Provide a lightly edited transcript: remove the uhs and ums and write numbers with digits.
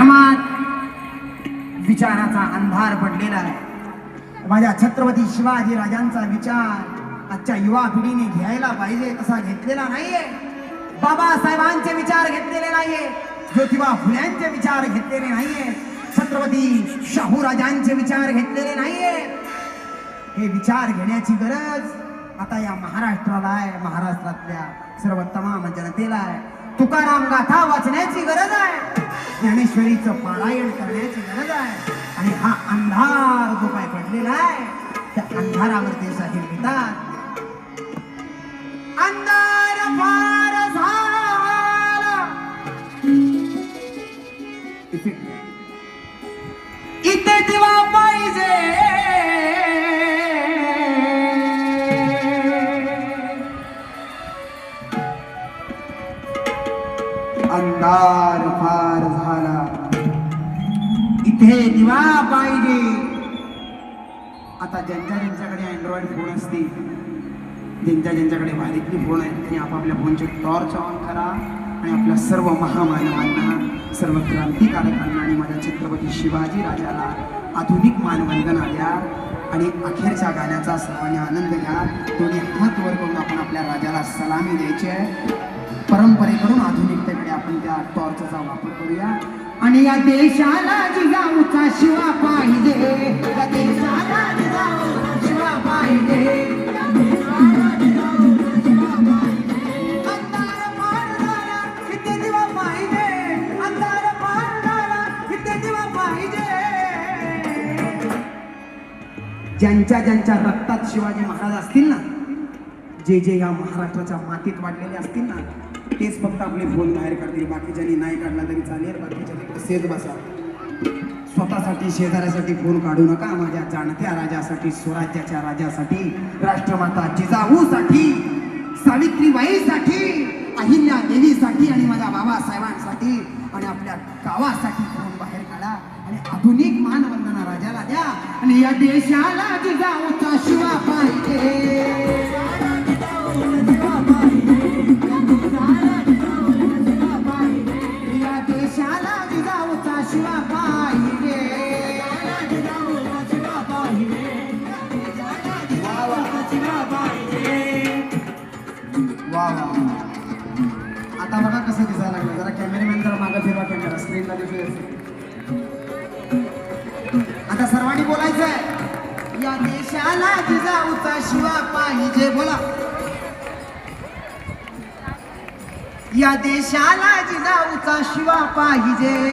धर्मात विचाराचा अंधार पडलेला आहे. माझ्या छत्रपती शिवाजी राजांचा विचार आजच्या युवा पिढीने घ्यायला पाहिजे तसा घेतलेला नाहीये. बाबासाहेबांचे विचार घेतलेले नाहीये. ज्योतिबा फुल्यांचे विचार घेतलेले नाहीये. छत्रपती शाहू राजांचे विचार घेतलेले नाहीये. हे विचार घेण्याची गरज आता या महाराष्ट्राला आहे. महाराष्ट्रातल्या सर्व तमाम जनतेला आहे. तुकाराम गाथा वाचण्याची गरज आहे. ज्ञानेश्वरीचं पारायण करण्याची गरज आहे. आणि हा अंधार जो काय पडलेला आहे त्या अंधारावर ते साहिल घेतात. अंधार फार झाला इथे दिवा पाहिजे. अंधार फार झाला इथे दिवा पाहिजे. आता ज्यांच्याकडे अँड्रॉइड फोन असतील, ज्यांच्याकडे भारीतली फोन आहेत, त्यांनी आपापल्या फोनचे टॉर्च ऑन करा आणि आपल्या सर्व महामानवांना, सर्व क्रांतिकारकांना आणि माझ्या छत्रपती शिवाजी राजाला आधुनिक मानवंदना द्या आणि अखेरच्या गाण्याचा सर्वांनी आनंद घ्या. दोन्ही हात वर करून आपण आपल्या राजाला सलामी द्यायची आहे. परंपरेकडून आधुनिकतेकडे आपण त्या टॉर्चचा वापर करूया. आणि या देशाला जिजाऊचा शिवा पाहिजे. या देशाला जिजाऊचा शिवा पाहिजे. अंधार पार झाला इथे दिवा पाहिजे. अंधार पार झाला इथे दिवा पाहिजे. ज्यांच्या रक्तात शिवाजी महाराज असतील ना, जे या महाराष्ट्राच्या मातीत वाढलेले असतील ना, तेच फक्त आपले फोन बाहेर काढतील. बाकीच्यांनी नाही काढला तरी चालेल. बाकीच्या तिकडे सेज बसा. स्वतःसाठी शेजाऱ्यासाठी फोन काढू नका. माझ्या जाणत्या राजासाठी, स्वराज्याच्या राजासाठी, राष्ट्रमाता जिजाऊसाठी, सावित्रीबाईसाठी, अहिल्या देवीसाठी आणि माझ्या बाबासाहेबांसाठी आणि आपल्या गावासाठी फोन बाहेर काढा आणि आधुनिक मानवंदना राजाला द्या. आणि या देशाला जिजाऊचा शिवा पाहिजे. आता बघा कसं दिसायला लागलं. जरा कॅमेरामॅन जरा मागं फिरवा कॅमेरा, स्क्रीनला दिसतोय. आता सर्वांनी बोलायचं आहे. या देशाला जिजाऊचा शिवा पाहिजे. बोला. या देशाला जिजाऊचा शिवा पाहिजे.